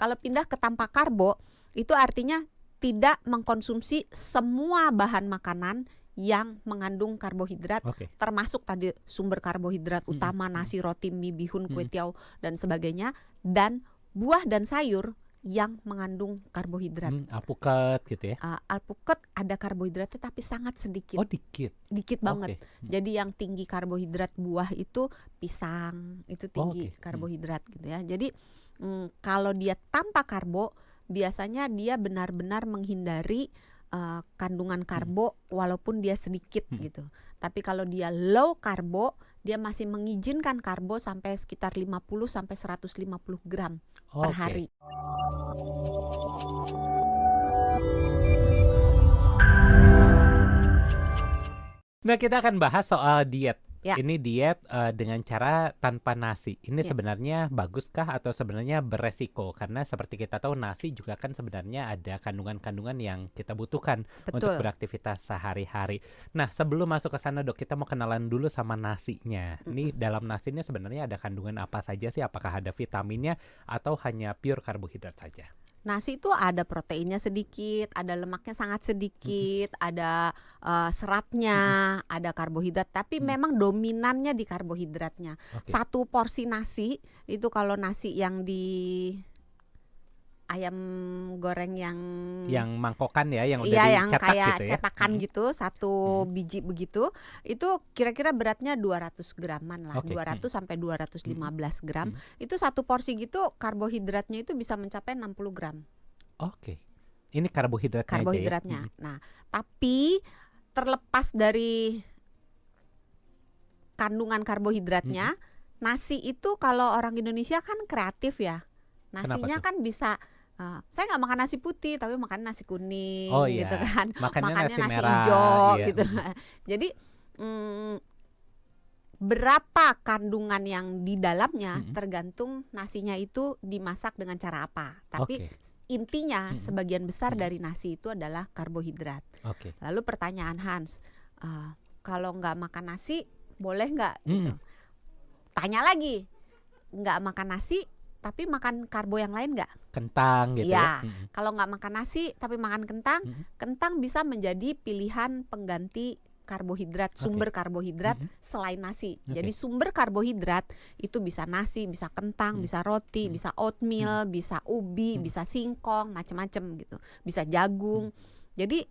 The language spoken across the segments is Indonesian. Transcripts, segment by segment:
Kalau pindah ke tanpa karbo, itu artinya tidak mengkonsumsi semua bahan makanan yang mengandung karbohidrat, termasuk tadi sumber karbohidrat utama nasi, roti, mie, bihun, kue tiaw dan sebagainya, dan buah dan sayur yang mengandung karbohidrat. Alpukat gitu ya? Alpukat ada karbohidratnya tapi sangat sedikit. Oh, dikit Banget. Jadi yang tinggi karbohidrat buah itu pisang, itu tinggi karbohidrat gitu ya. Jadi kalau dia tanpa karbo, biasanya dia benar-benar menghindari kandungan karbo walaupun dia sedikit gitu. Tapi kalau dia low karbo, dia masih mengizinkan karbo sampai sekitar 50 sampai 150 gram per hari. Nah, kita akan bahas soal diet. Ini diet dengan cara tanpa nasi. Ini sebenarnya baguskah atau sebenarnya beresiko? Karena seperti kita tahu nasi juga kan sebenarnya ada kandungan-kandungan yang kita butuhkan untuk beraktivitas sehari-hari. Nah, sebelum masuk ke sana Dok, kita mau kenalan dulu sama nasinya. Ini dalam nasi ini sebenarnya ada kandungan apa saja sih? Apakah ada vitaminnya atau hanya pure karbohidrat saja? Nasi itu ada proteinnya sedikit, ada lemaknya sangat sedikit, ada seratnya, ada karbohidrat, tapi memang dominannya di karbohidratnya. Satu porsi nasi itu kalau nasi yang di ayam goreng yang mangkokan ya, yang udah yang dicetak kayak gitu ya? cetakan gitu, satu biji begitu, itu kira-kira beratnya 200 graman lah, 200 sampai 215 gram. Itu satu porsi gitu, karbohidratnya itu bisa mencapai 60 gram. Ini karbohidratnya aja ya? Nah, tapi terlepas dari kandungan karbohidratnya, nasi itu kalau orang Indonesia kan kreatif ya. Nasinya kan bisa saya nggak makan nasi putih tapi makan nasi kuning gitu kan, makannya nasi hijau gitu. Jadi berapa kandungan yang di dalamnya tergantung nasinya itu dimasak dengan cara apa. Tapi intinya sebagian besar dari nasi itu adalah karbohidrat. Lalu pertanyaan Hans, kalau nggak makan nasi boleh nggak? Gitu. Tanya lagi, nggak makan nasi tapi makan karbo yang lain nggak? Kentang gitu ya? Kalau nggak makan nasi tapi makan kentang, kentang bisa menjadi pilihan pengganti karbohidrat, sumber karbohidrat selain nasi. Jadi sumber karbohidrat itu bisa nasi, bisa kentang, bisa roti, bisa oatmeal, bisa ubi, bisa singkong, macam-macam gitu. Bisa jagung. Jadi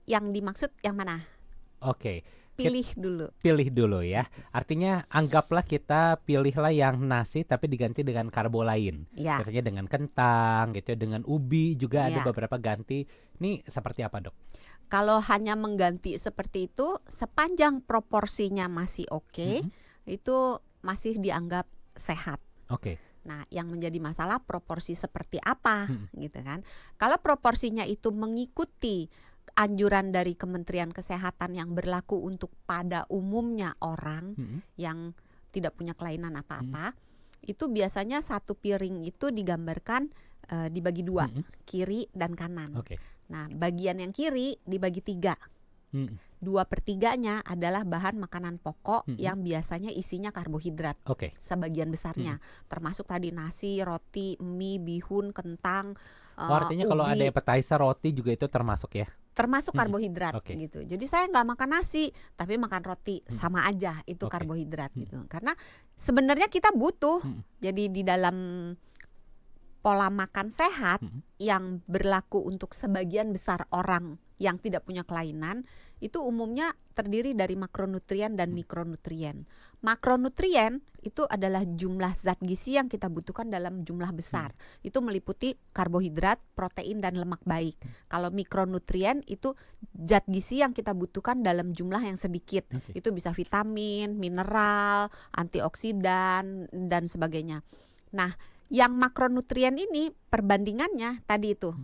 yang dimaksud yang mana? Pilih dulu ya. Artinya anggaplah kita pilihlah yang nasi tapi diganti dengan karbo lain. Biasanya dengan kentang gitu, dengan ubi juga ada beberapa ganti. Ini seperti apa Dok? Kalau hanya mengganti seperti itu, sepanjang proporsinya masih itu masih dianggap sehat. Nah, yang menjadi masalah proporsi seperti apa gitu kan. Kalau proporsinya itu mengikuti anjuran dari Kementerian Kesehatan yang berlaku untuk pada umumnya orang yang tidak punya kelainan apa-apa, itu biasanya satu piring itu digambarkan dibagi dua, kiri dan kanan. Nah, bagian yang kiri dibagi 3. 2/3 adalah bahan makanan pokok yang biasanya isinya karbohidrat, sebagian besarnya, termasuk tadi nasi, roti, mie, bihun, kentang, artinya ubi. Kalau ada appetizer roti juga itu termasuk ya? Termasuk karbohidrat gitu. Jadi saya nggak makan nasi tapi makan roti, sama aja itu karbohidrat gitu. Karena sebenarnya kita butuh. Jadi di dalam pola makan sehat yang berlaku untuk sebagian besar orang yang tidak punya kelainan itu umumnya terdiri dari makronutrien dan mikronutrien. Makronutrien itu adalah jumlah zat gizi yang kita butuhkan dalam jumlah besar. Itu meliputi karbohidrat, protein dan lemak baik. Kalau mikronutrien itu zat gizi yang kita butuhkan dalam jumlah yang sedikit. Itu bisa vitamin, mineral, antioksidan dan sebagainya. Nah, yang makronutrien ini perbandingannya tadi itu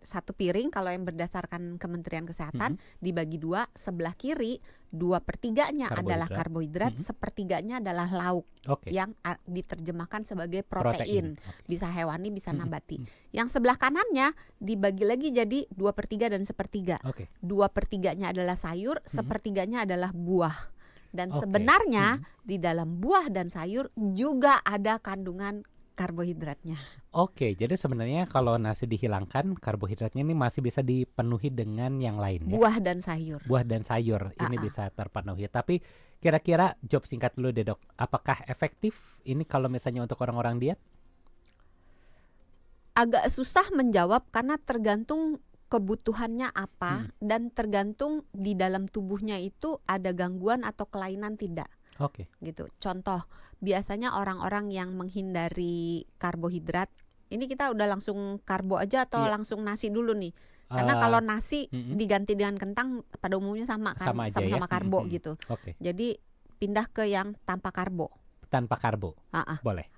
satu piring kalau yang berdasarkan Kementerian Kesehatan dibagi 2, sebelah kiri 2/3 adalah karbohidrat, 1/3 adalah lauk yang diterjemahkan sebagai protein. Bisa hewani, bisa nabati. Yang sebelah kanannya dibagi lagi jadi 2/3 dan 1/3. 2/3 adalah sayur, 1/3 adalah buah. Dan sebenarnya di dalam buah dan sayur juga ada kandungan karbohidratnya. Oke, jadi sebenarnya kalau nasi dihilangkan, karbohidratnya ini masih bisa dipenuhi dengan yang lain ya? Buah dan sayur. Buah dan sayur ini bisa terpenuhi. Tapi kira-kira jawab singkat dulu deh dok, apakah efektif ini kalau misalnya untuk orang-orang diet? Agak susah menjawab karena tergantung kebutuhannya apa dan tergantung di dalam tubuhnya itu ada gangguan atau kelainan tidak. Oke. Gitu. Contoh, biasanya orang-orang yang menghindari karbohidrat, ini kita udah langsung karbo aja atau langsung nasi dulu nih? Karena kalau nasi diganti dengan kentang pada umumnya sama kan, sama-sama karbo gitu. Jadi pindah ke yang tanpa karbo. Tanpa karbo, boleh.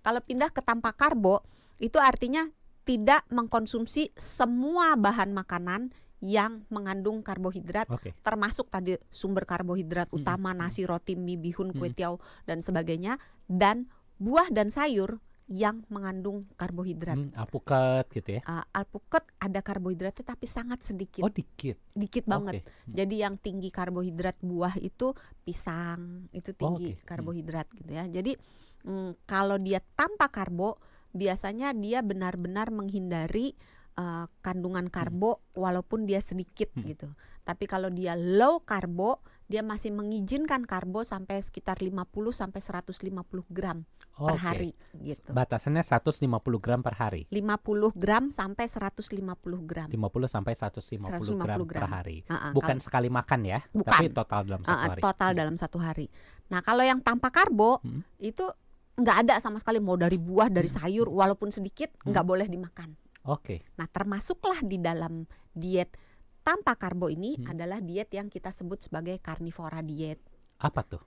Kalau pindah ke tanpa karbo, itu artinya tidak mengkonsumsi semua bahan makanan yang mengandung karbohidrat, termasuk tadi sumber karbohidrat utama nasi, roti, mie, bihun, kue tiaw dan sebagainya, dan buah dan sayur yang mengandung karbohidrat. Alpukat gitu ya? Alpukat ada karbohidratnya tapi sangat sedikit. Oh dikit banget. Jadi yang tinggi karbohidrat buah itu pisang, itu tinggi karbohidrat gitu ya. Jadi kalau dia tanpa karbo, biasanya dia benar-benar menghindari kandungan karbo walaupun dia sedikit gitu. Tapi kalau dia low karbo, dia masih mengizinkan karbo sampai sekitar 50 sampai 150 gram per hari gitu. Batasannya 150 gram per hari. 50 gram sampai 150 gram. 50 sampai 150 gram per hari. Bukan kalau, sekali makan ya, bukan. Tapi total dalam satu hari. Total dalam satu hari. Nah, kalau yang tanpa karbo itu nggak ada sama sekali, mau dari buah, dari sayur, walaupun sedikit nggak boleh dimakan. Nah, termasuklah di dalam diet tanpa karbo ini adalah diet yang kita sebut sebagai carnivora diet. Apa tuh?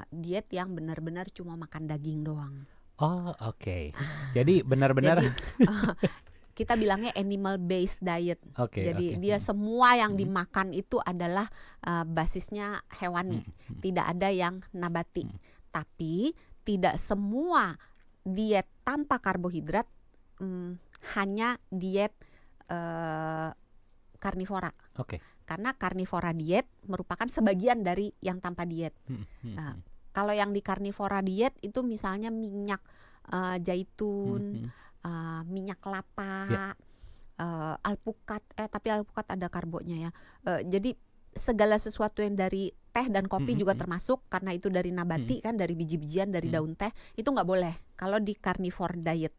Diet yang benar-benar cuma makan daging doang. Jadi benar-benar kita bilangnya animal based diet. Jadi dia semua yang dimakan itu adalah basisnya hewani, tidak ada yang nabati. Tapi tidak semua diet tanpa karbohidrat hanya diet karnivora. Karena karnivora diet merupakan sebagian dari yang tanpa diet. Kalau yang di karnivora diet itu misalnya minyak zaitun, minyak kelapa, alpukat. Tapi alpukat ada karbonya ya. Jadi segala sesuatu yang dari teh dan kopi juga termasuk, karena itu dari nabati kan, dari biji-bijian, dari daun teh, itu nggak boleh kalau di carnivore diet,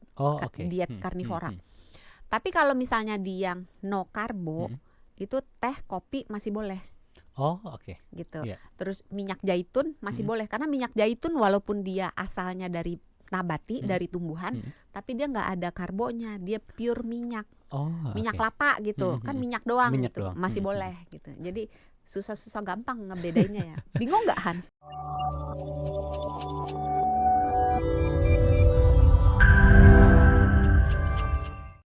diet karnivora. Tapi kalau misalnya di yang no karbo, itu teh, kopi masih boleh. Gitu. Terus minyak zaitun masih boleh, karena minyak zaitun walaupun dia asalnya dari nabati, dari tumbuhan, tapi dia nggak ada karbonya, dia pure minyak. Minyak kelapa gitu, kan minyak doang gitu, masih boleh gitu. Jadi susah-susah gampang ngebedainnya ya. Bingung nggak Hans?